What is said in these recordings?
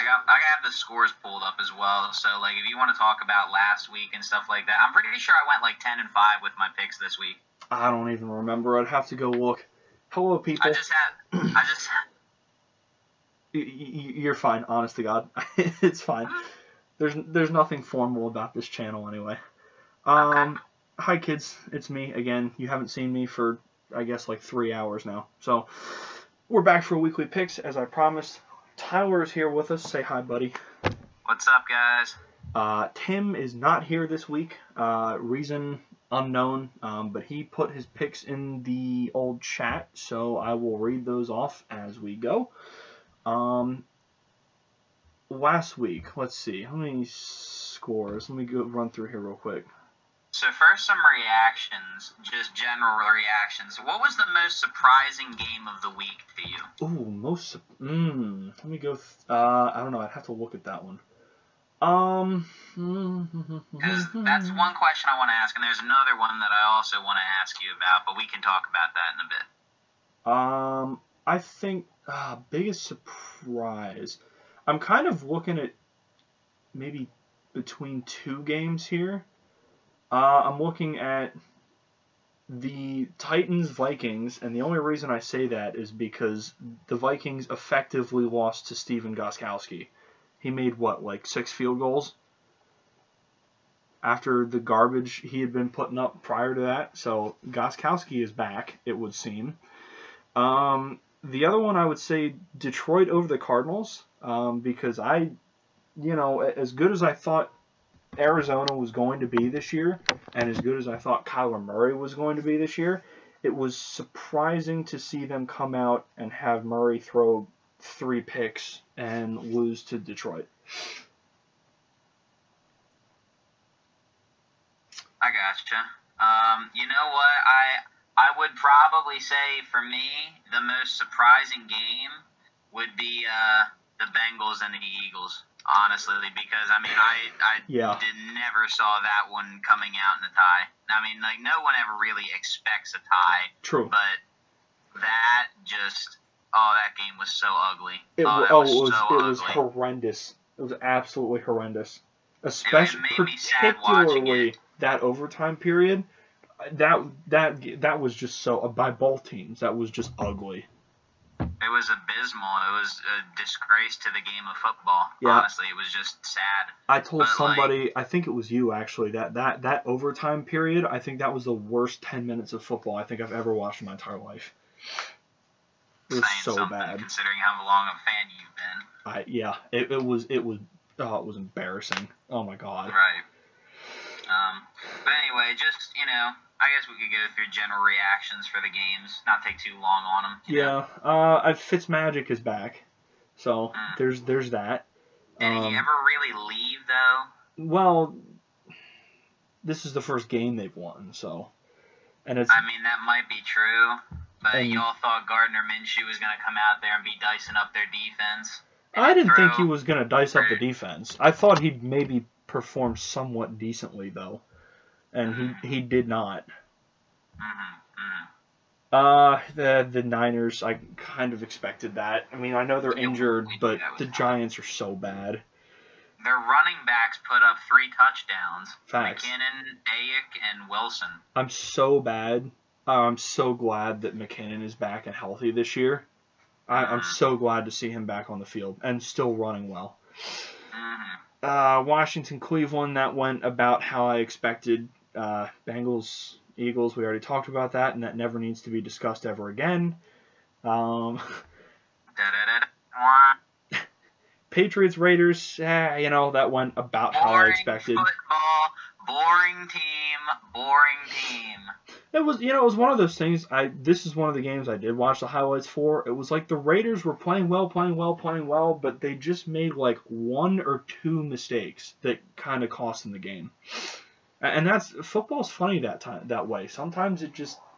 I have the scores pulled up as well. So like, if you want to talk about last week and stuff like that, I'm pretty sure I went like 10-5 with my picks this week. I don't even remember. I'd have to go look. Hello, people. You're fine, honest to God. It's fine. There's nothing formal about this channel anyway. Okay. Hi kids, it's me again. You haven't seen me for, I guess, like 3 hours now. So we're back for weekly picks as I promised. Tyler is here with us. Say hi, buddy. What's up, guys? Tim is not here this week. Reason unknown, but he put his picks in the old chat, so I will read those off as we go. Last week, let's see, how many scores? Let me go run through here real quick. So first, some reactions, just general reactions. What was the most surprising game of the week to you? Ooh, let me go, I don't know, I'd have to look at that one. Because that's one question I want to ask, and there's another one that I also want to ask you about, but we can talk about that in a bit. I think, biggest surprise, I'm kind of looking at maybe between two games here. I'm looking at the Titans-Vikings, and the only reason I say that is because the Vikings effectively lost to Stephen Gostkowski. He made, what, like 6 field goals after the garbage he had been putting up prior to that. So Gostkowski is back, it would seem. The other one I would say Detroit over the Cardinals, because as good as I thought Arizona was going to be this year, and as good as I thought Kyler Murray was going to be this year, it was surprising to see them come out and have Murray throw 3 picks and lose to Detroit. I gotcha. You know what? I would probably say for me the most surprising game would be the Bengals and the Eagles. Honestly, because I never saw that one coming out in a tie. I mean, like, no one ever really expects a tie. True. But that game was so ugly. It was horrendous. It was absolutely horrendous. Especially, particularly that overtime period. That was just so, by both teams, that was just ugly. It was abysmal. It was a disgrace to the game of football. Yeah. Honestly, it was just sad. I told somebody, I think it was you actually, that overtime period, I think that was the worst 10 minutes of football I think I've ever watched in my entire life. It was so bad. Considering how long a fan you've been. It was embarrassing. Oh my God. Right. But anyway, just, I guess we could go through general reactions for the games, not take too long on them. Yeah, Fitzmagic is back, so there's that. Did he ever really leave, though? Well, this is the first game they've won, so. And it's. I mean, that might be true, but y'all thought Gardner Minshew was going to come out there and be dicing up their defense? I didn't think he was going to dice up the defense. I thought he'd maybe perform somewhat decently, though. And he did not. The Niners, I kind of expected that. I mean, I know they're injured, but the Giants are so bad. Their running backs put up 3 touchdowns. Facts. McKinnon, Ayuk, and Wilson. I'm so glad that McKinnon is back and healthy this year. I'm so glad to see him back on the field and still running well. Washington, Cleveland, that went about how I expected. Bengals, Eagles, we already talked about that, and that never needs to be discussed ever again. Patriots, Raiders, that went about how I expected. Football, boring team. It was one of those things. This is one of the games I did watch the highlights for. It was like the Raiders were playing well, but they just made like 1 or 2 mistakes that kind of cost them the game. And football's funny that way. Sometimes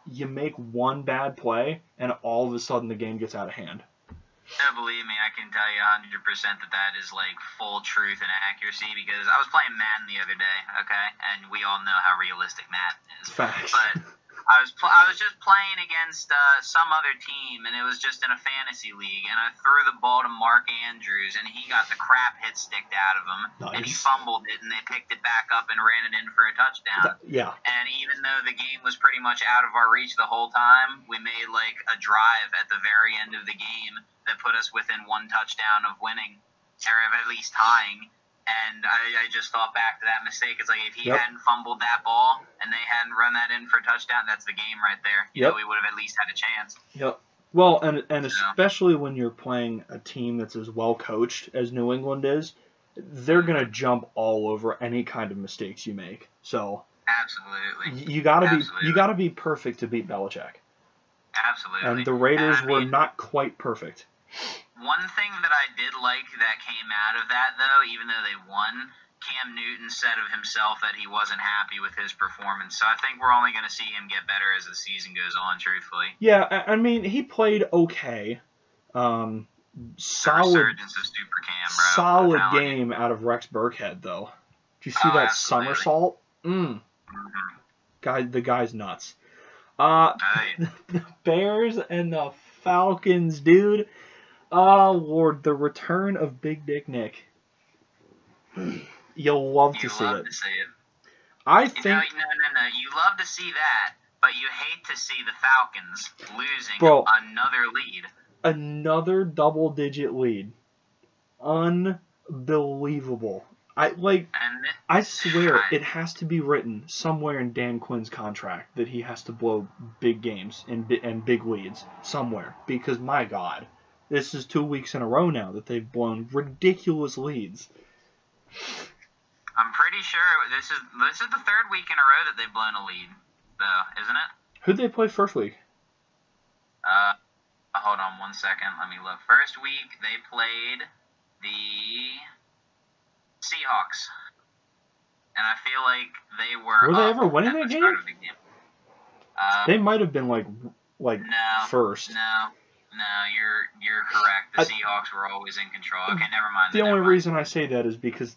you make one bad play and all of a sudden the game gets out of hand. No, believe me, I can tell you 100% that is like full truth and accuracy, because I was playing Madden the other day, okay? And we all know how realistic Madden is. Facts. But I was just playing against some other team, and it was just in a fantasy league, and I threw the ball to Mark Andrews, and he got the crap hit sticked out of him, and he fumbled it, and they picked it back up and ran it in for a touchdown. Yeah. And even though the game was pretty much out of our reach the whole time, we made like a drive at the very end of the game that put us within one touchdown of winning, or of at least tying. And I just thought back to that mistake. It's like if he hadn't fumbled that ball and they hadn't run that in for a touchdown, that's the game right there. You know, we would have at least had a chance. Yep. Well, and especially when you're playing a team that's as well coached as New England is, they're gonna jump all over any kind of mistakes you make. So absolutely, you gotta be perfect to beat Belichick. Absolutely. And the Raiders were not quite perfect. One thing that I did like that came out of that, though, even though they won, Cam Newton said of himself that he wasn't happy with his performance. So I think we're only going to see him get better as the season goes on, truthfully. Yeah, I mean, he played okay. Solid resurgence of Super Cam, bro. Solid game out of Rex Burkhead, though. Did you see that somersault? The guy's nuts. The Bears and the Falcons, dude. Oh, Lord, the return of Big Dick Nick. You'll love to see it. I think... No. You love to see that, but you hate to see the Falcons losing another lead. Another double-digit lead. Unbelievable. I swear it has to be written somewhere in Dan Quinn's contract that he has to blow big games and big leads somewhere. Because, my God... This is 2 weeks in a row now that they've blown ridiculous leads. I'm pretty sure this is the third week in a row that they've blown a lead, though, isn't it? Who'd they play first week? Hold on 1 second. Let me look. First week they played the Seahawks, and I feel like they were. Were they ever winning that game? They might have been first. No, you're correct. The Seahawks were always in control. Okay, never mind. The only reason I say that is because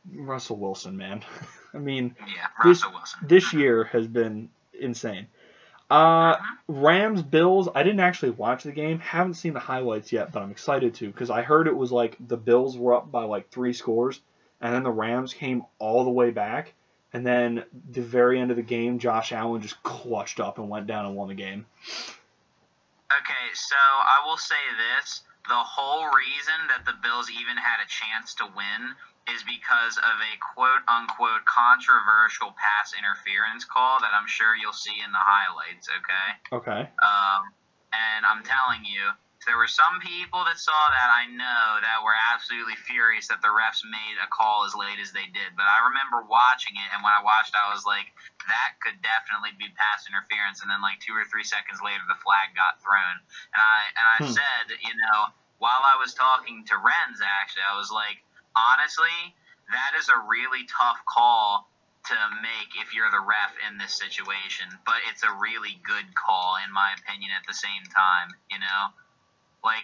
Russell Wilson, man. I mean, Russell Wilson. This year has been insane. Rams, Bills, I didn't actually watch the game. Haven't seen the highlights yet, but I'm excited to because I heard it was like the Bills were up by 3 scores, and then the Rams came all the way back, and then the very end of the game, Josh Allen just clutched up and went down and won the game. Okay, so I will say this. The whole reason that the Bills even had a chance to win is because of a quote-unquote controversial pass interference call that I'm sure you'll see in the highlights, okay? Okay. And I'm telling you, there were some people that saw that I know that were absolutely furious that the refs made a call as late as they did. But I remember watching it, and when I watched it, I was like, that could definitely be pass interference. And then 2 or 3 seconds later, the flag got thrown. And I said, while I was talking to Renz, actually, I was like, honestly, that is a really tough call to make if you're the ref in this situation. But it's a really good call, in my opinion, at the same time,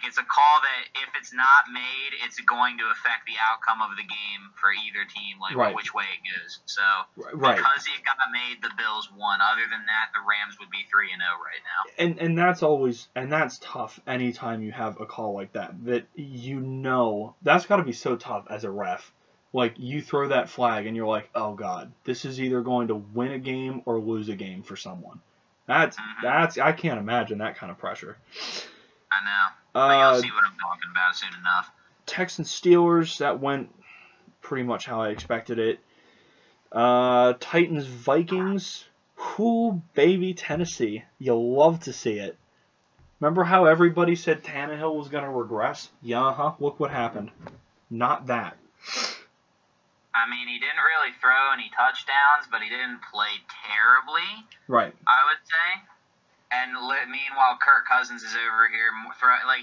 it's a call that if it's not made, it's going to affect the outcome of the game for either team, which way it goes. So because it got made, the Bills won. Other than that, the Rams would be 3-0 right now. And that's tough anytime you have a call like that. That's got to be so tough as a ref. You throw that flag and you're like, oh God, this is either going to win a game or lose a game for someone. That's I can't imagine that kind of pressure. I know. You'll see what I'm talking about soon enough. Texans Steelers, that went pretty much how I expected it. Titans Vikings, baby Tennessee. You'll love to see it. Remember how everybody said Tannehill was going to regress? Yeah, look what happened. Not that. I mean, he didn't really throw any touchdowns, but he didn't play terribly. Right. I would say. And meanwhile, Kirk Cousins is over here.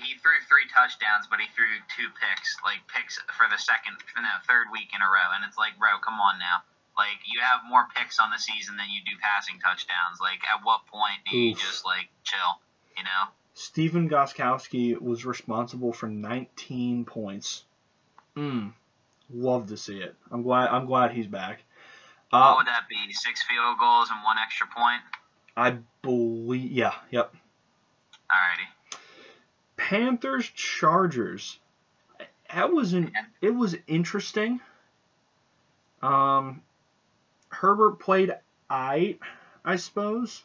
He threw 3 touchdowns, but he threw 2 picks. Picks for the third week in a row. And it's like, bro, come on now. You have more picks on the season than you do passing touchdowns. At what point do you just, chill, Stephen Gostkowski was responsible for 19 points. Love to see it. I'm glad he's back. What would that be? 6 field goals and 1 extra point? I believe, yeah, yep. Alrighty. Panthers Chargers. It was interesting. Herbert played I suppose.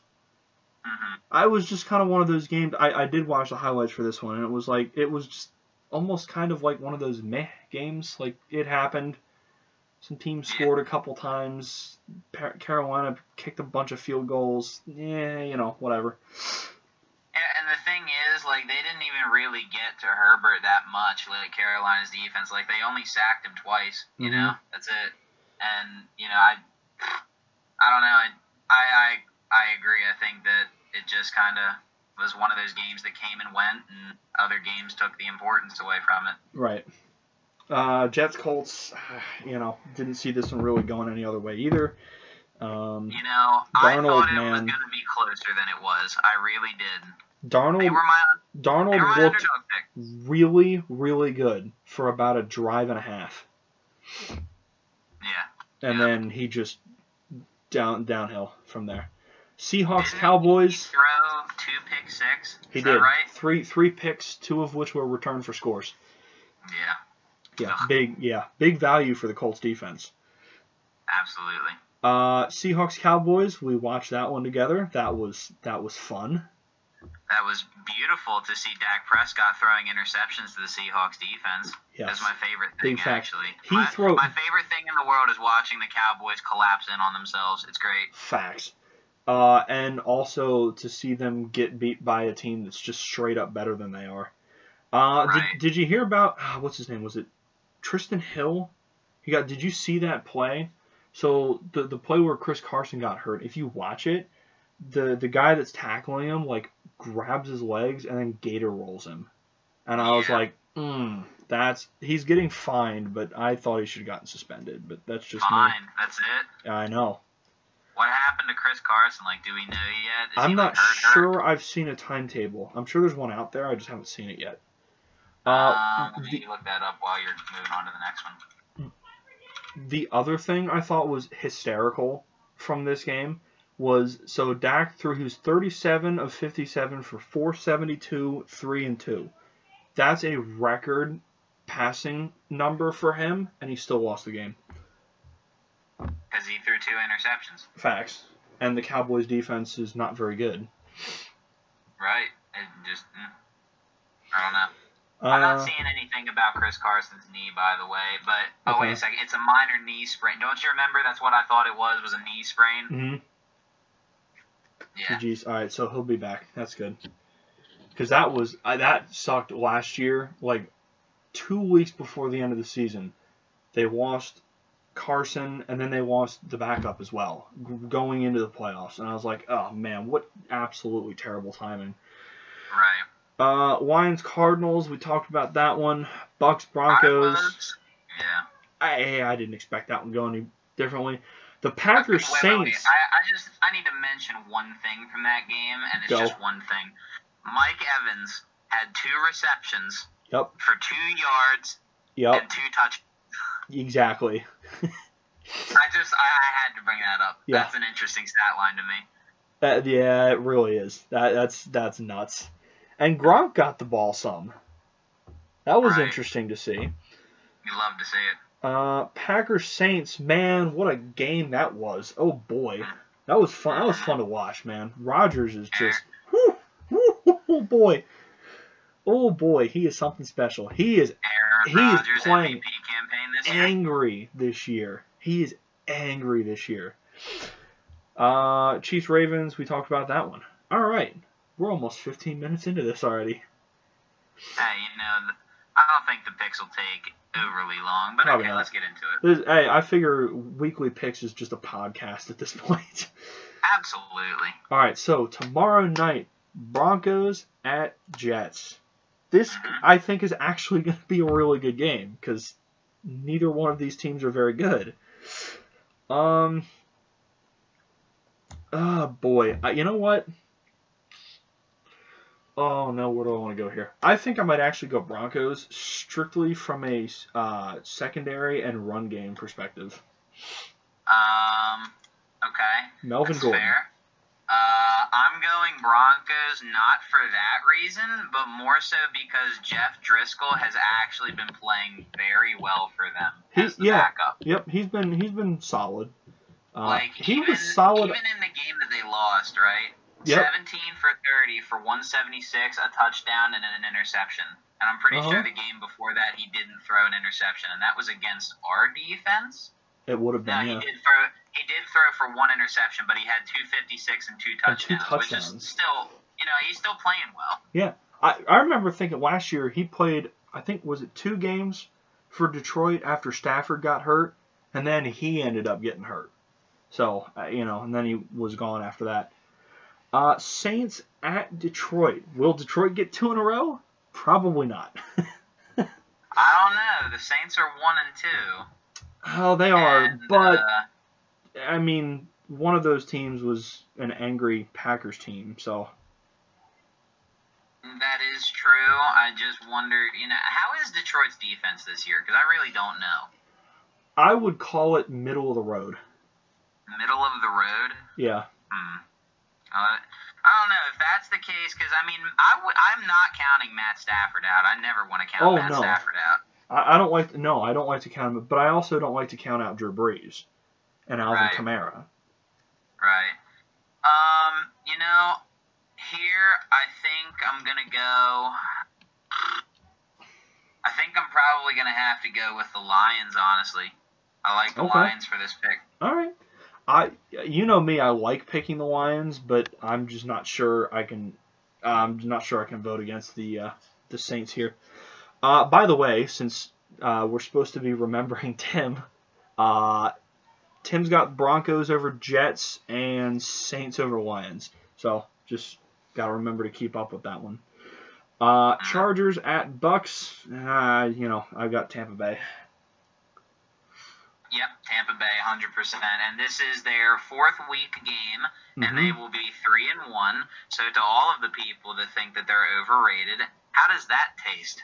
Mm-hmm. I was just kind of one of those games. I did watch the highlights for this one, and it was just almost kind of like one of those meh games. Like, it happened. Some teams scored a couple times. Carolina kicked a bunch of field goals. Yeah, whatever. And the thing is, like, they didn't even really get to Herbert that much, like Carolina's defense. Like, they only sacked him twice, you know? That's it. And, I don't know. I agree. I think that it just kind of was one of those games that came and went, and other games took the importance away from it. Right. Jets Colts, didn't see this one really going any other way either. I thought it was going to be closer than it was. I really did. Darnold looked really, really good for about a drive and a half. Yeah. And then he just downhill from there. Seahawks Cowboys. He throw 2 pick six. He did. Right? Three picks, 2 of which were returned for scores. Yeah. Yeah, big value for the Colts defense. Absolutely. Seahawks Cowboys, we watched that one together. That was fun. That was beautiful to see Dak Prescott throwing interceptions to the Seahawks defense. Yes. That's my favorite thing, actually. My favorite thing in the world is watching the Cowboys collapse in on themselves. It's great. Facts. And also to see them get beat by a team that's just straight up better than they are. Right. Did you hear about, what's his name? Was it Tristan Hill? Did you see that play? So the play where Chris Carson got hurt, if you watch it, the guy that's tackling him, like, grabs his legs and then gator rolls him. And I was like, he's getting fined, but I thought he should have gotten suspended. But that's just fine. me. That's it? I know. What happened to Chris Carson? Like, do we know yet? I'm not sure I've seen a timetable. I'm sure there's one out there. I just haven't seen it yet. Let me look that up while you're moving on to the next one. The other thing I thought was hysterical from this game was, so Dak threw his 37 of 57 for 472, 3 and 2. That's a record passing number for him, and he still lost the game. Because he threw 2 interceptions. Facts. And the Cowboys defense is not very good. Right. It just, I don't know. I'm not seeing anything about Chris Carson's knee, by the way, but, wait a second, it's a minor knee sprain. Don't you remember that's what I thought it was a knee sprain? Mm-hmm. Yeah. Jeez. All right, so he'll be back. That's good. Because that sucked last year. Like, 2 weeks before the end of the season, they lost Carson, and then they lost the backup as well, going into the playoffs. And I was like, oh, man, what absolutely terrible timing. Right. Lions Cardinals, we talked about that one. Bucks Broncos. Yeah. I didn't expect that one to go any differently. The Packers Saints. I need to mention one thing from that game, and it's just one thing. Mike Evans had 2 receptions. Yep. For 2 yards. Yep. And 2 touchdowns. Exactly. I had to bring that up. Yeah. That's an interesting stat line to me. Yeah, it really is. That's nuts. And Gronk got the ball some. That was interesting to see. You love to see it. Packers Saints, man, what a game that was. Oh boy, that was fun. That was fun to watch, man. Rodgers is just, oh boy, he is something special. He is playing angry this year. He is angry this year. Chiefs Ravens, we talked about that one. All right. We're almost 15 minutes into this already. Hey, I don't think the picks will take overly long, but Probably okay, not. let's get into it. Hey, I figure weekly picks is just a podcast at this point. Absolutely. All right, so tomorrow night, Broncos at Jets. This, I think, is actually going to be a really good game because neither one of these teams are very good. Oh, boy. You know what? Oh, no, where do I want to go here? I think I might actually go Broncos strictly from a secondary and run game perspective. Okay. Melvin That's Gordon. Fair. I'm going Broncos not for that reason, but more so because Jeff Driscoll has actually been playing very well for them as the backup. Yep, he's been solid. He even, was solid. Even in the game that they lost, right? Yep. 17 for 30 for 176, a touchdown, and an interception. And I'm pretty sure the game before that he didn't throw an interception, and that was against our defense. It would have been. No, he did throw for one interception, but he had 256 and two touchdowns, which is still, he's still playing well. Yeah, I remember thinking last year he played, I think, was it 2 games for Detroit after Stafford got hurt, and then he ended up getting hurt. So, and then he was gone after that. Saints at Detroit. Will Detroit get 2 in a row? Probably not. I don't know. The Saints are 1-2. Oh, they are, but I mean, one of those teams was an angry Packers team, so. That is true. I just wondered, how is Detroit's defense this year? Because I really don't know. I would call it middle of the road. Middle of the road? Yeah. I don't know if that's the case, because, I'm not counting Matt Stafford out. I never want to count Matt Stafford out. I don't like to count him, but I also don't like to count out Drew Brees and Alvin Kamara. Right. Here I think I'm gonna go. I think I'm probably gonna have to go with the Lions. Honestly, I like the Lions for this pick. All right. You know me, I like picking the Lions, but I'm just not sure I can. I'm not sure I can vote against the Saints here. By the way, since we're supposed to be remembering Tim, Tim's got Broncos over Jets and Saints over Lions. So just got to remember to keep up with that one. Chargers at Bucks. I've got Tampa Bay. Yep, Tampa Bay, 100%. And this is their 4th week game, and they will be 3-1. So to all of the people that think that they're overrated, how does that taste?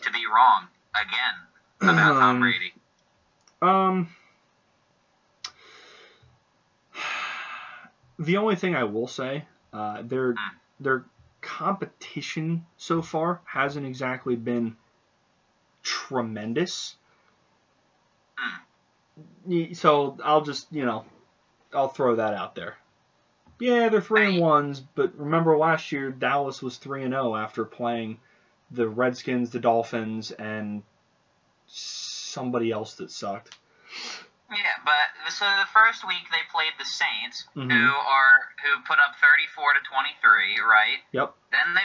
To be wrong again about Tom Brady. The only thing I will say, their competition so far hasn't exactly been tremendous. So I'll just, I'll throw that out there. Yeah, they're 3-1, but remember last year Dallas was 3-0 after playing the Redskins, the Dolphins, and somebody else that sucked. Yeah, but so the first week they played the Saints, who put up 34-23, right? Yep. Then they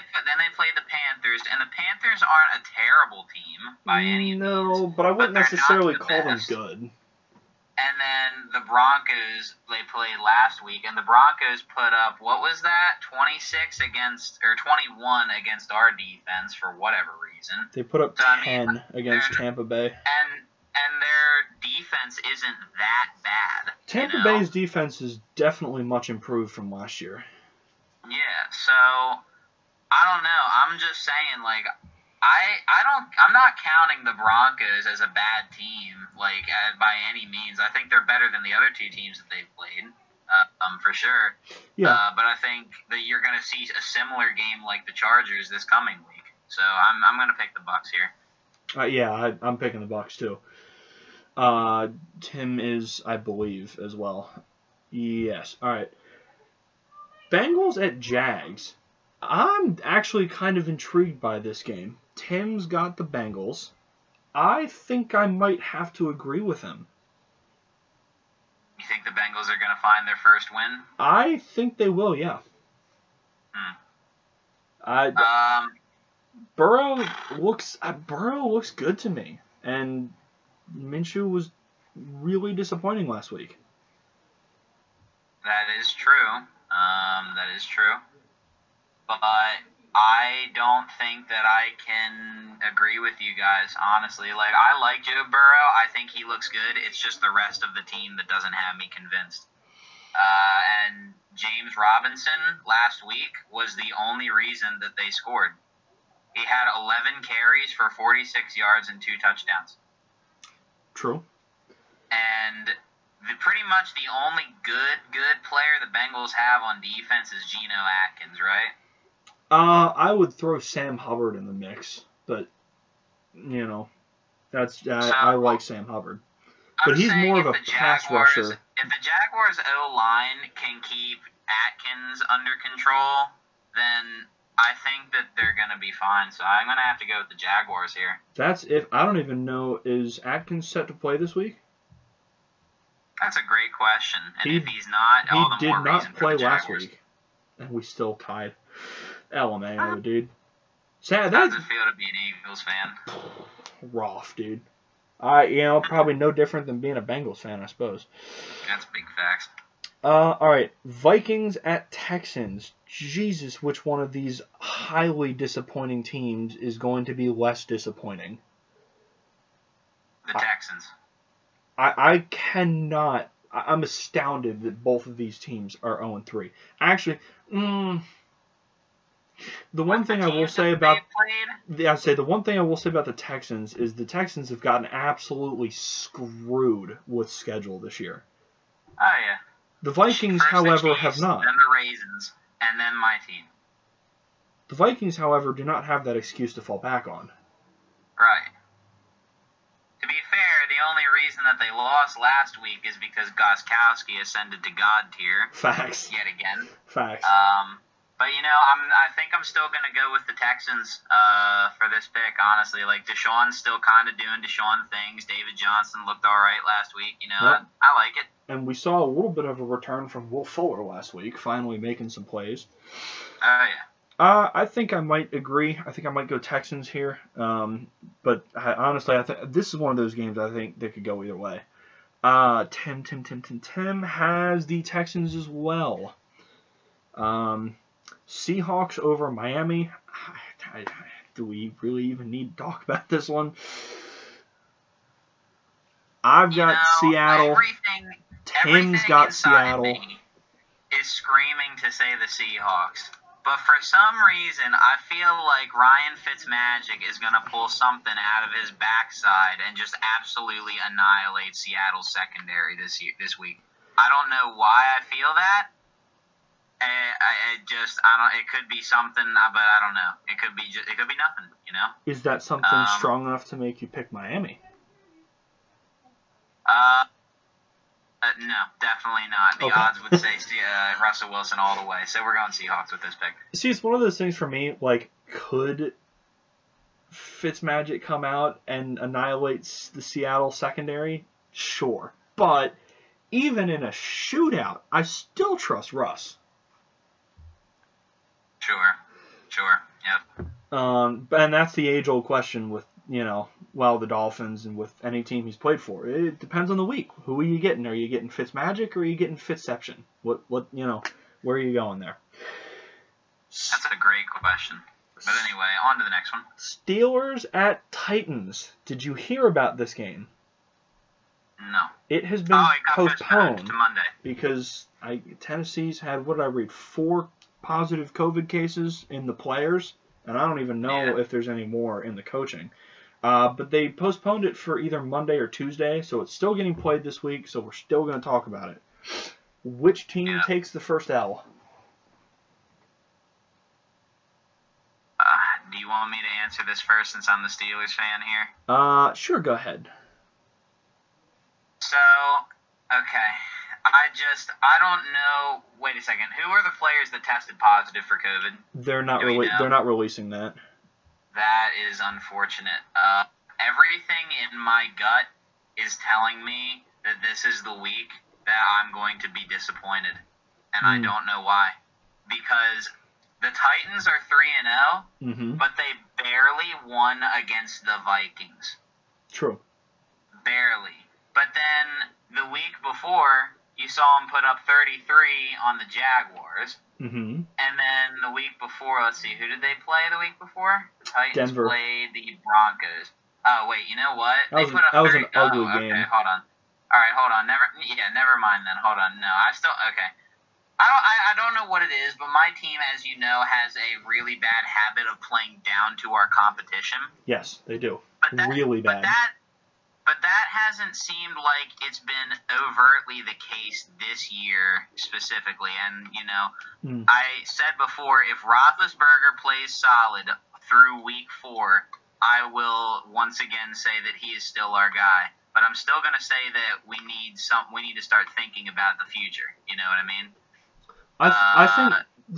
played the Panthers, and the Panthers aren't a terrible team by any means. No, but I wouldn't necessarily call them good. And then the Broncos they played last week, and the Broncos put up, what was that, 26 against, or 21 against our defense for whatever reason. They put up 10 against Tampa Bay. And their defense isn't that bad. Tampa Bay's defense is definitely much improved from last year. Yeah, so I don't know. I'm just saying, I'm not counting the Broncos as a bad team, by any means. I think they're better than the other 2 teams that they've played, for sure. Yeah. But I think that you're going to see a similar game like the Chargers this coming week. So I'm going to pick the Bucs here. Yeah, I'm picking the Bucs too. Tim is, I believe, as well. Yes. All right. Bengals at Jags. I'm actually kind of intrigued by this game. Tim's got the Bengals. I think I might have to agree with him. You think the Bengals are going to find their first win? I think they will, yeah. Burrow looks good to me, and Minshew was really disappointing last week. That is true. That is true. But I don't think that I can agree with you guys, honestly. I like Joe Burrow. I think he looks good. It's just the rest of the team that doesn't have me convinced. And James Robinson last week was the only reason that they scored. He had 11 carries for 46 yards and 2 touchdowns. True. And pretty much the only good player the Bengals have on defense is Geno Atkins, right? I would throw Sam Hubbard in the mix, but I like Sam Hubbard, but he's more of a pass rusher. If the Jaguars' O-line can keep Atkins under control, then I think that they're going to be fine. So I'm going to have to go with the Jaguars here. I don't even know, is Atkins set to play this week? That's a great question. And if he's not, he did not play last week, and we still tied. LMAO, dude. Sad. How does it feel to be an Eagles fan? Rough, dude. Probably no different than being a Bengals fan, I suppose. That's big facts. All right, Vikings at Texans. Jesus, which one of these highly disappointing teams is going to be less disappointing? The Texans. I cannot. I'm astounded that both of these teams are 0-3. Actually, the one thing I will say about the Texans is the Texans have gotten absolutely screwed with schedule this year. Oh yeah. The Vikings, however, have not. Then the Raisins, and then my team. The Vikings, however, do not have that excuse to fall back on. Right. To be fair, the only reason that they lost last week is because Gostkowski ascended to God tier. Facts. Yet again. Facts. But I think I'm still gonna go with the Texans for this pick. Honestly, like Deshaun's still kind of doing Deshaun things. David Johnson looked all right last week. Yep. I like it. And we saw a little bit of a return from Will Fuller last week, finally making some plays. Oh yeah. I think I might agree. I think I might go Texans here. But honestly, I think this is one of those games I think that could go either way. Tim has the Texans as well. Seahawks over Miami. Do we really even need to talk about this one? I've got Seattle. Tim's got Seattle. Is screaming to say the Seahawks. But for some reason, I feel like Ryan Fitzmagic is going to pull something out of his backside and just absolutely annihilate Seattle's secondary this week. I don't know why I feel that. It could be something, but I don't know. It could be nothing, Is that something strong enough to make you pick Miami? No, definitely not. The odds would say Russell Wilson all the way. So we're going Seahawks with this pick. See, it's one of those things for me, like, could Fitzmagic come out and annihilate the Seattle secondary? Sure. But even in a shootout, I still trust Russ. Sure. Yep. And that's the age-old question with, the Dolphins and with any team he's played for. It depends on the week. Who are you getting? Are you getting Fitzmagic or are you getting Fitzception? Where are you going there? That's a great question. But anyway, on to the next one. Steelers at Titans. Did you hear about this game? No. It has been postponed to Monday because Tennessee's had, 4 positive COVID cases in the players, and I don't even know if there's any more in the coaching. But they postponed it for either Monday or Tuesday, so it's still getting played this week, so we're still going to talk about it. Which team takes the first L? Do you want me to answer this first since I'm the Steelers fan here? Sure, go ahead. So, okay. I don't know. Wait a second. Who are the players that tested positive for COVID? They're not releasing that. That is unfortunate. Everything in my gut is telling me that this is the week that I'm going to be disappointed. And I don't know why. Because the Titans are 3-0, but they barely won against the Vikings. True. Barely. But then the week before, you saw them put up 33 on the Jaguars. Mm-hmm. And then the week before, let's see, who did they play the week before? The Titans Denver. played the Broncos. Oh, wait, you know what? That was an ugly game. Okay, hold on. All right, hold on. Never mind then. Hold on. No, okay. I don't know what it is, but my team, as you know, has a really bad habit of playing down to our competition. Yes, they do. Really bad. But that hasn't seemed like it's been overtly the case this year specifically. And, I said before, if Roethlisberger plays solid through week 4, I will once again say that he is still our guy. But I'm still going to say that we need to start thinking about the future. You know what I mean? I think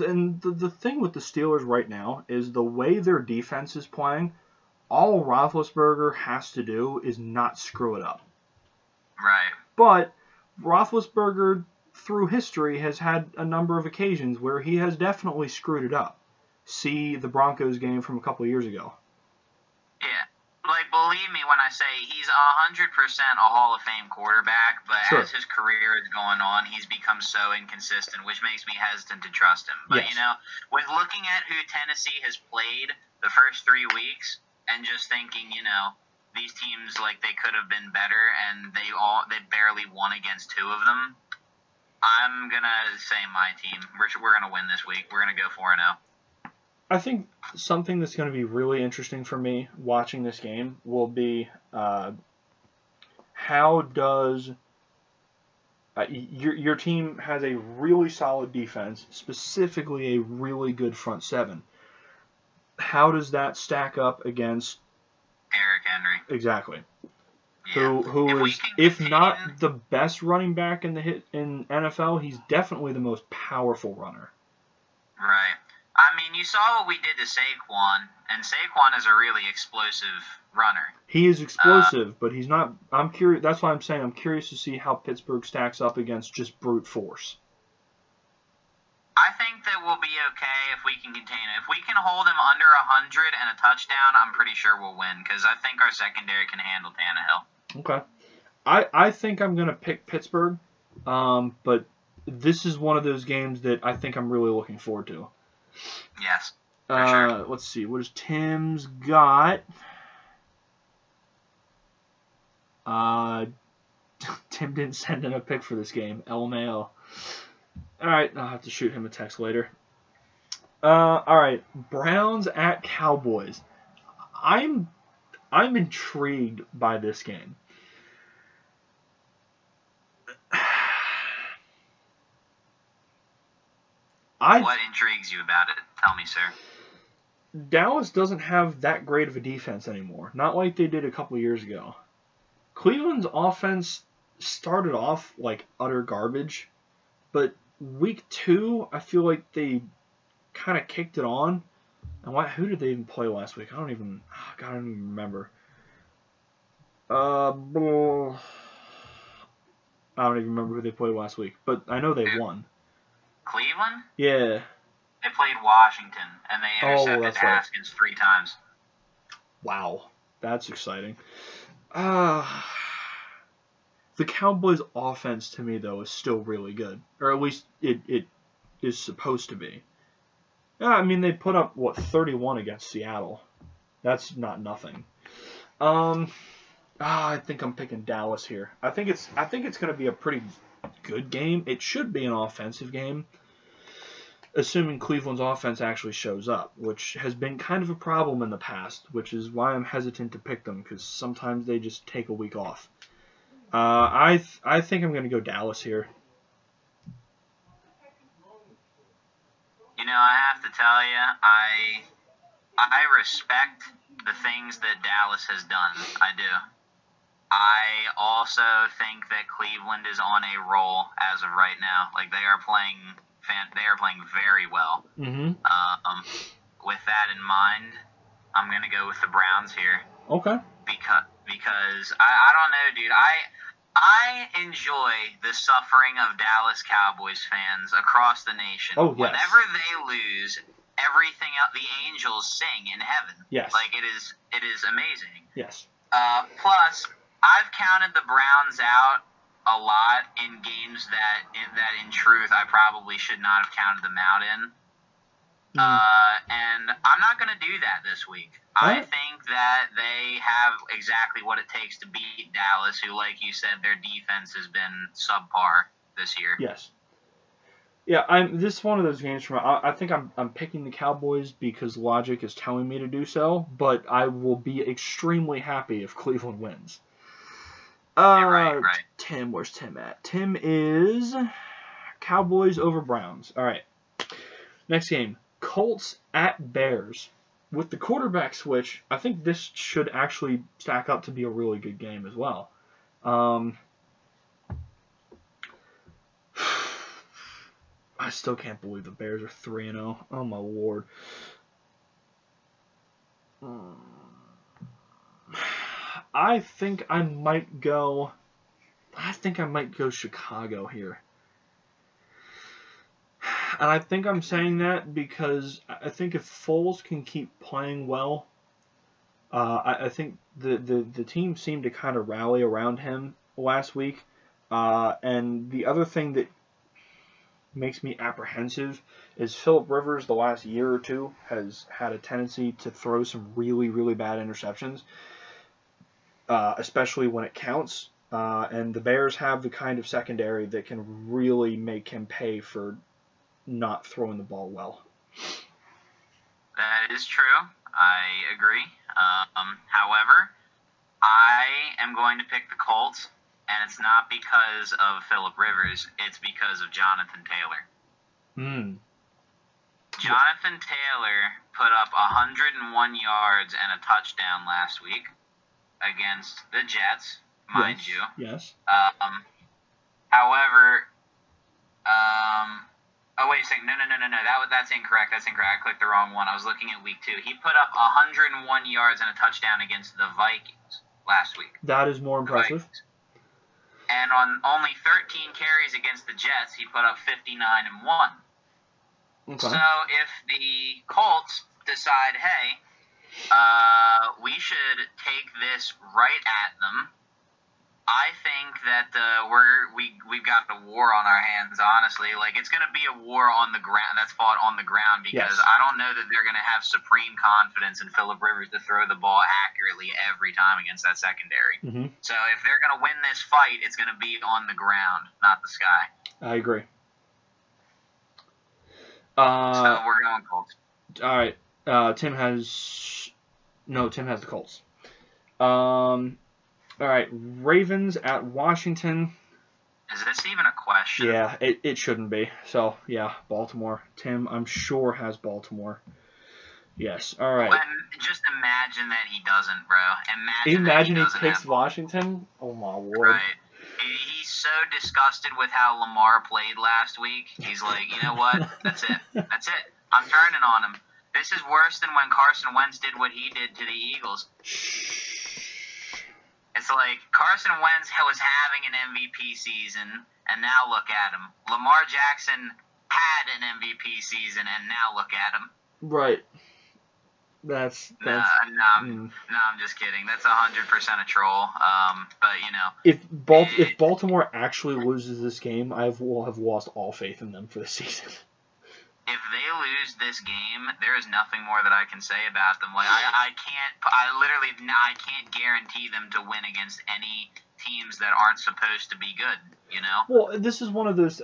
and the thing with the Steelers right now is the way their defense is playing, all Roethlisberger has to do is not screw it up. Right. But Roethlisberger, through history, has had a number of occasions where he has definitely screwed it up. See the Broncos game from a couple of years ago. Yeah. Like, believe me when I say he's 100% a Hall of Fame quarterback, but Sure. as his career is going on, he's become so inconsistent, which makes me hesitant to trust him. But, Yes. With looking at who Tennessee has played the first 3 weeks, and just thinking, these teams, like, they could have been better, and they barely won against 2 of them. I'm gonna say my team. We're gonna win this week. We're gonna go 4-0. I think something that's going to be really interesting for me watching this game will be how does your team has a really solid defense, specifically a really good front 7. How does that stack up against Eric Henry? Exactly. Yeah. Who is, if not the best running back in NFL, he's definitely the most powerful runner. Right. I mean, you saw what we did to Saquon, and Saquon is a really explosive runner. He is explosive, but he's not. I'm curious. That's why I'm saying I'm curious to see how Pittsburgh stacks up against just brute force. I think that we'll be okay if we can contain it. If we can hold him under 100 and a touchdown, I'm pretty sure we'll win, because I think our secondary can handle Tannehill. Okay. I think I'm going to pick Pittsburgh, but this is one of those games that I think I'm really looking forward to. Yes. For sure. Let's see. What does Tim's got? Tim didn't send in a pick for this game. LMAO. Alright, I'll have to shoot him a text later. Alright, Browns at Cowboys. I'm intrigued by this game. What intrigues you about it? Tell me, sir. Dallas doesn't have that great of a defense anymore. Not like they did a couple years ago. Cleveland's offense started off like utter garbage, but week 2, I feel like they kind of kicked it on. And who did they even play last week? I don't even remember. I don't even remember who they played last week, but I know they won. Cleveland? Yeah. They played Washington, and they intercepted Haskins 3 times. Wow. That's exciting. The Cowboys' offense, to me, though, is still really good. Or at least it is supposed to be. Yeah, I mean, they put up, 31 against Seattle. That's not nothing. I think I'm picking Dallas here. I think it's going to be a pretty good game. It should be an offensive game, assuming Cleveland's offense actually shows up, which has been kind of a problem in the past, which is why I'm hesitant to pick them, because sometimes they just take a week off. I think I'm going to go Dallas here. I have to tell you, I respect the things that Dallas has done. I do. I also think that Cleveland is on a roll as of right now. Like, they are playing very well. Mm-hmm. With that in mind, I'm going to go with the Browns here. Okay. Because I don't know, dude. I enjoy the suffering of Dallas Cowboys fans across the nation. Oh, yes. Whenever they lose, everything else, the angels sing in heaven. Yes. Like, it is amazing. Yes. Plus, I've counted the Browns out a lot in games that in truth I probably should not have counted them out in. And I'm not going to do that this week. I think that they have exactly what it takes to beat Dallas, who, like you said, their defense has been subpar this year. Yes. Yeah, this is one of those games I think I'm picking the Cowboys because logic is telling me to do so, but I will be extremely happy if Cleveland wins. Right. Tim, where's Tim at? Tim is Cowboys over Browns. All right. Next game, Colts at Bears. With the quarterback switch, I think this should actually stack up to be a really good game as well. I still can't believe the Bears are 3-0. Oh my lord. I think I might go Chicago here. And I think I'm saying that because I think if Foles can keep playing well, I think the team seemed to kind of rally around him last week. And the other thing that makes me apprehensive is Phillip Rivers the last year or two has had a tendency to throw some really, really bad interceptions, especially when it counts. And the Bears have the kind of secondary that can really make him pay for not throwing the ball well. That is true. I agree. However, I am going to pick the Colts, and it's not because of Phillip Rivers. It's because of Jonathan Taylor. Jonathan Taylor put up 101 yards and a touchdown last week against the Jets, mind you. Yes. However, oh, wait a second. No. That's incorrect. I clicked the wrong one. I was looking at week 2. He put up 101 yards and a touchdown against the Vikings last week. That is more impressive. And on only 13 carries against the Jets, he put up 59 and 1. Okay. So if the Colts decide, hey, we should take this right at them, I think that we've got a war on our hands, honestly. Like, it's going to be a war on the ground that's fought on the ground because I don't know that they're going to have supreme confidence in Phillip Rivers to throw the ball accurately every time against that secondary. Mm-hmm. So if they're going to win this fight, it's going to be on the ground, not the sky. I agree. So we're going Colts. All right. Tim has the Colts. All right, Ravens at Washington. Is this even a question? Yeah, it shouldn't be. So, yeah, Baltimore. Tim, I'm sure, has Baltimore. Yes, all right. And just imagine that he doesn't, bro. Imagine he picks Washington? Oh, my lord. Right. He's so disgusted with how Lamar played last week. He's like, you know what? That's it. I'm turning on him. This is worse than when Carson Wentz did what he did to the Eagles. It's like Carson Wentz was having an MVP season, and now look at him. Lamar Jackson had an MVP season, and now look at him. Right. I'm just kidding. That's 100% a troll. But you know, if Baltimore actually loses this game, I will have lost all faith in them for the season. If they lose this game, there is nothing more that I can say about them. Like I can't guarantee them to win against any teams that aren't supposed to be good. You know. Well, this is one of those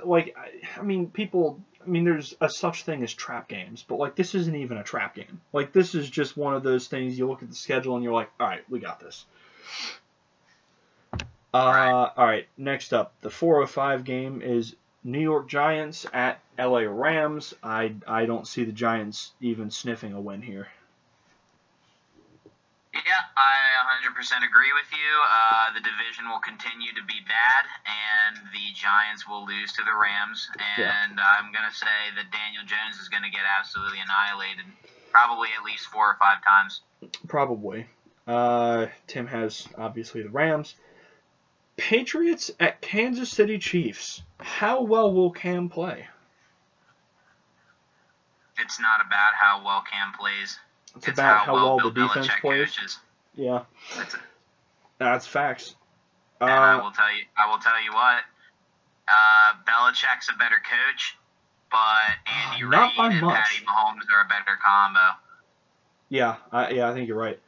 there's a such thing as trap games, but like this isn't even a trap game. Like this is just one of those things. You look at the schedule and you're like, all right, we got this. All right. Next up, the 4:05 game is New York Giants at LA Rams. I don't see the Giants even sniffing a win here. Yeah, I 100% agree with you. The division will continue to be bad, and the Giants will lose to the Rams. And I'm going to say that Daniel Jones is going to get absolutely annihilated, probably at least 4 or 5 times. Probably. Tim has, obviously, the Rams. Patriots at Kansas City Chiefs. How well will Cam play? It's not about how well Cam plays. It's about how well the Bill defense Belichick plays. Coaches. Yeah. That's facts. And I will tell you what. Belichick's a better coach, but Andy Reid and Patty Mahomes are a better combo. Yeah, I think you're right.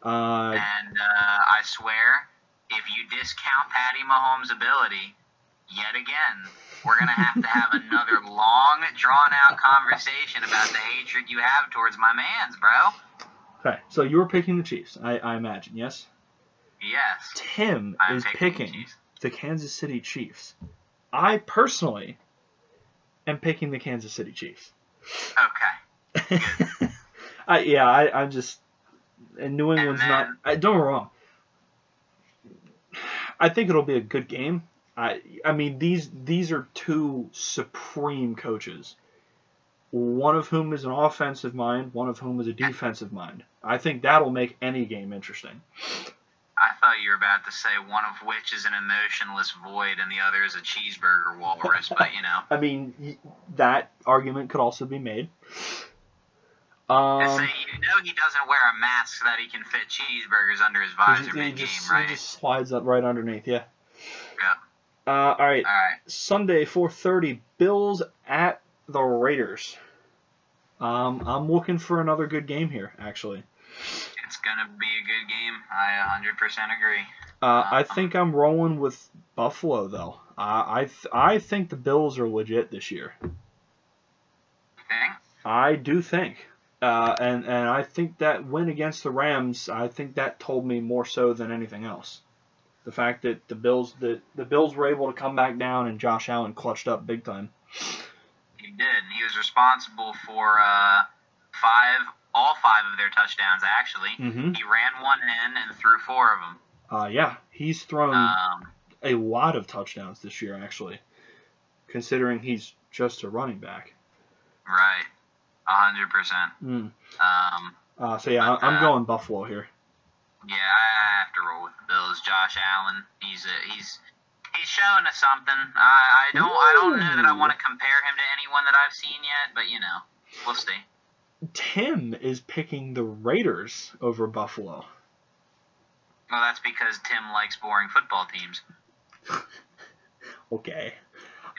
And I swear, if you discount Patty Mahomes' ability, yet again, we're going to have another long, drawn-out conversation about the hatred you have towards my mans, bro. Okay, so you were picking the Chiefs, I imagine, yes? Yes. Tim I'm is picking picking Chiefs. the Kansas City Chiefs. I personally am picking the Kansas City Chiefs. Okay. I'm just. And New England's not. Don't get me wrong. I think it'll be a good game. I mean, these are two supreme coaches. One of whom is an offensive mind, one of whom is a defensive mind. I think that'll make any game interesting. I thought you were about to say one of which is an emotionless void and the other is a cheeseburger walrus, but you know. I mean, that argument could also be made. Say, you know he doesn't wear a mask so that he can fit cheeseburgers under his visor mid-game, right? He just slides up right underneath, yeah. Yep. All right. Sunday, 4:30, Bills at the Raiders. I'm looking for another good game here, actually. It's going to be a good game. I 100% agree. I think I'm rolling with Buffalo, though. I think the Bills are legit this year. You think? I do think. And I think that win against the Rams, I think that told me more so than anything else. The fact that the Bills were able to come back down and Josh Allen clutched up big time. He did. He was responsible for all five of their touchdowns, actually. Mm-hmm. He ran one in and threw four of them. Yeah, he's thrown a lot of touchdowns this year, actually, considering he's just a running back. Right. 100%. So yeah, I'm going Buffalo here. Yeah, I have to roll with the Bills. Josh Allen, he's showing us something. I don't know that I want to compare him to anyone that I've seen yet, but you know, we'll see. Tim is picking the Raiders over Buffalo. Well, that's because Tim likes boring football teams. Okay.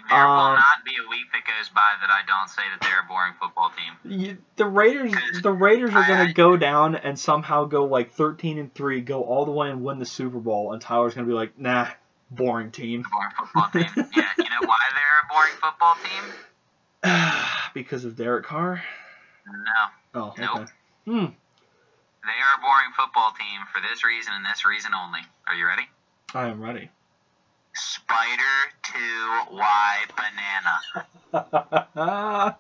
There will not be a week that goes by that I don't say that they're a boring football team. The Raiders are going to go down and somehow go like 13-3, go all the way and win the Super Bowl, and Tyler's going to be like, nah, boring team. Boring football team. Yeah, you know why they're a boring football team? Because of Derek Carr? No. Oh, okay. Nope. They are a boring football team for this reason and this reason only. Are you ready? I am ready. Spider 2Y banana.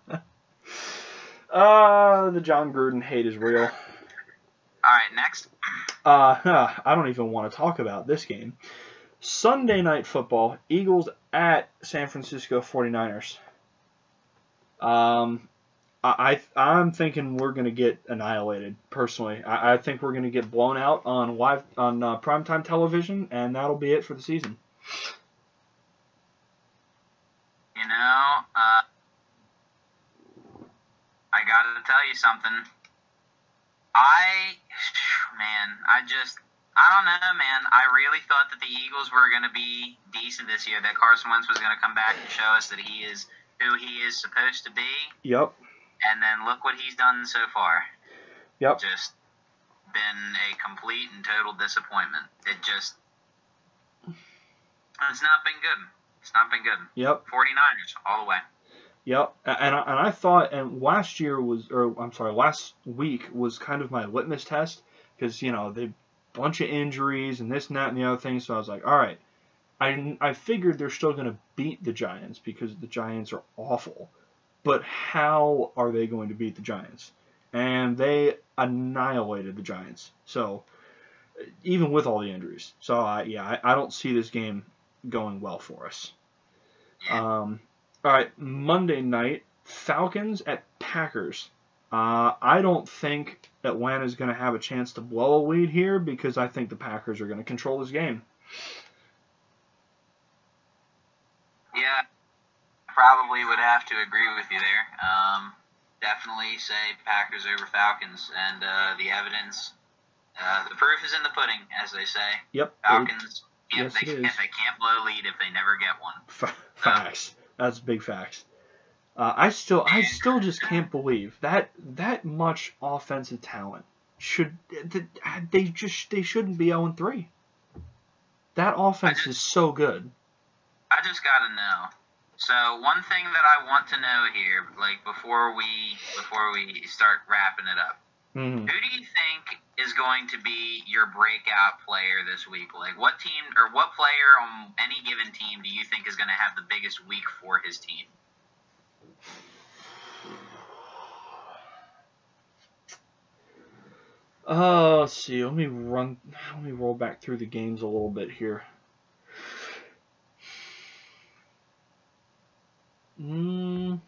The John Gruden hate is real. All right, next. I don't even want to talk about this game. Sunday Night Football, Eagles at San Francisco 49ers. I'm thinking we're going to get annihilated, personally. I think we're going to get blown out on primetime television, and that'll be it for the season. You know, I got to tell you something. I don't know, man. I really thought that the Eagles were going to be decent this year, that Carson Wentz was going to come back and show us that he is who he is supposed to be. Yep. And then look what he's done so far. Yep. Just been a complete and total disappointment. It's not been good. It's not been good. Yep. 49ers all the way. Yep. And I thought, and last week was kind of my litmus test, because, you know, they bunch of injuries and this and that and the other thing. So I was like, all right, I figured they're still going to beat the Giants because the Giants are awful. But how are they going to beat the Giants? And they annihilated the Giants. So even with all the injuries. So I don't see this game going well for us. All right, Monday night, Falcons at Packers. I don't think Atlanta's going to have a chance to blow a lead here because I think the Packers are going to control this game. Yeah, probably would have to agree with you there. Definitely say Packers over Falcons, and the evidence, the proof is in the pudding, as they say. Yep. Falcons, yes, they can't blow a lead if they never get one. Facts. That's big facts. I still just can't believe that much offensive talent they shouldn't be 0-3. That offense is so good. I just gotta know. So one thing that I want to know here, like before we start wrapping it up, Mm-hmm. Who do you think is going to be your breakout player this week? Like, what team or what player on any given team do you think is going to have the biggest week for his team? Let's see. Let me roll back through the games a little bit here. I don't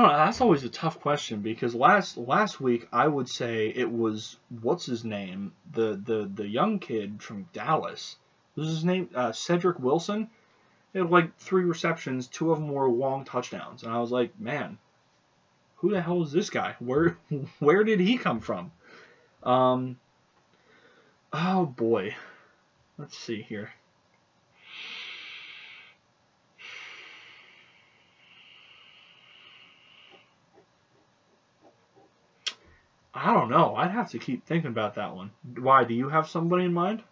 know. That's always a tough question because last week I would say it was what's his name, the young kid from Dallas. What was his name? Cedric Wilson. He had like 3 receptions, 2 of them were long touchdowns, and I was like, man, who the hell is this guy? Where did he come from? Oh boy, let's see here. I don't know. I'd have to keep thinking about that one. Why? Do you have somebody in mind?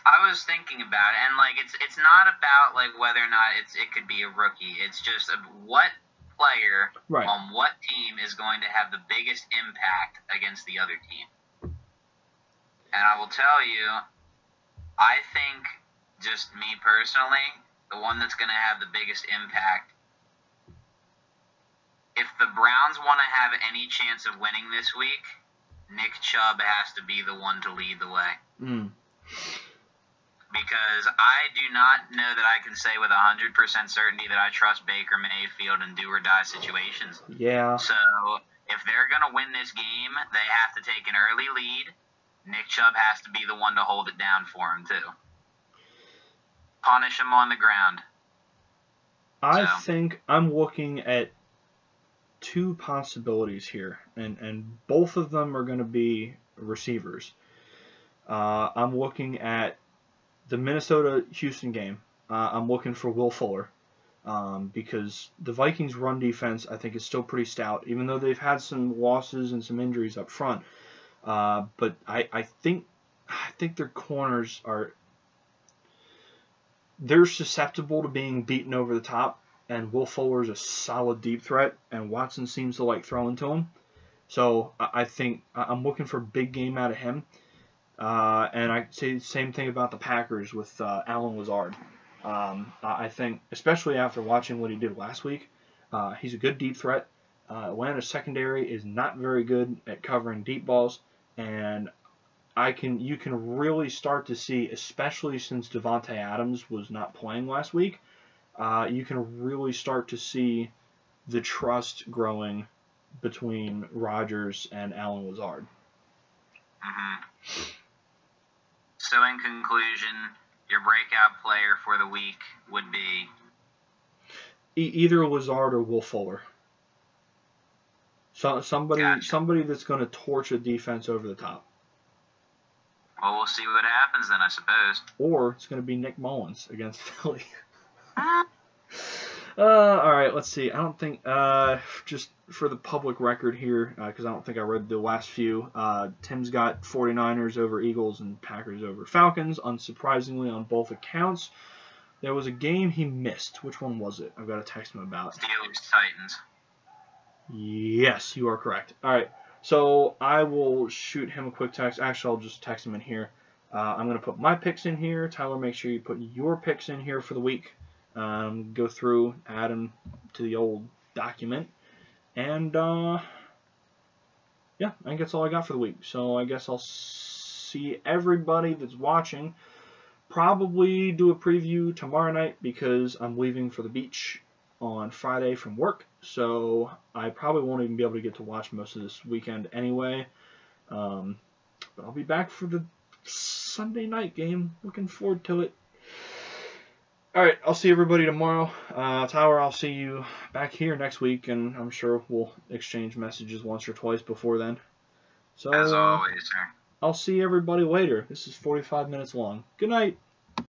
I was thinking about it, and like it's not about like whether or not it could be a rookie. It's just what player Right. on what team is going to have the biggest impact against the other team. And I will tell you, I think, just me personally, the one that's going to have the biggest impact, if the Browns want to have any chance of winning this week, Nick Chubb has to be the one to lead the way. Because I do not know that I can say with 100% certainty that I trust Baker Mayfield in do-or-die situations. Yeah. So if they're going to win this game, they have to take an early lead. Nick Chubb has to be the one to hold it down for him, too. Punish him on the ground. I think I'm looking at 2 possibilities here, and both of them are going to be receivers. I'm looking at the Minnesota-Houston game. I'm looking for Will Fuller because the Vikings' run defense, I think, is still pretty stout, even though they've had some losses and some injuries up front. But I think their corners they're susceptible to being beaten over the top, and Will Fuller is a solid deep threat, and Watson seems to like throwing to him. So I think I'm looking for a big game out of him. And I say the same thing about the Packers with Allen Lazard. I think, especially after watching what he did last week, he's a good deep threat. Atlanta's secondary is not very good at covering deep balls, and you can really start to see, especially since Devontae Adams was not playing last week, you can really start to see the trust growing between Rodgers and Allen Lazard. Mm-hmm. So in conclusion, your breakout player for the week would be? Either Lazard or Will Fuller. Somebody that's going to torch a defense over the top. Well, we'll see what happens then, I suppose. Or it's going to be Nick Mullins against Philly. All right, let's see. I don't think, just for the public record here, because I don't think I read the last few, Tim's got 49ers over Eagles and Packers over Falcons, unsurprisingly on both accounts. There was a game he missed. Which one was it? I've got to text him about. Steelers-Titans. Yes, you are correct. All right, so I will shoot him a quick text. Actually, I'll just text him in here. I'm going to put my picks in here. Tyler, make sure you put your picks in here for the week. Go through, add them to the old document. And, yeah, I think that's all I got for the week. So I guess I'll see everybody that's watching. Probably do a preview tomorrow night because I'm leaving for the beach on Friday from work. So I probably won't even be able to get to watch most of this weekend anyway. But I'll be back for the Sunday night game. Looking forward to it. All right, I'll see everybody tomorrow. Tyler, I'll see you back here next week, and I'm sure we'll exchange messages once or twice before then. So, as always, sir. I'll see everybody later. This is 45 minutes long. Good night.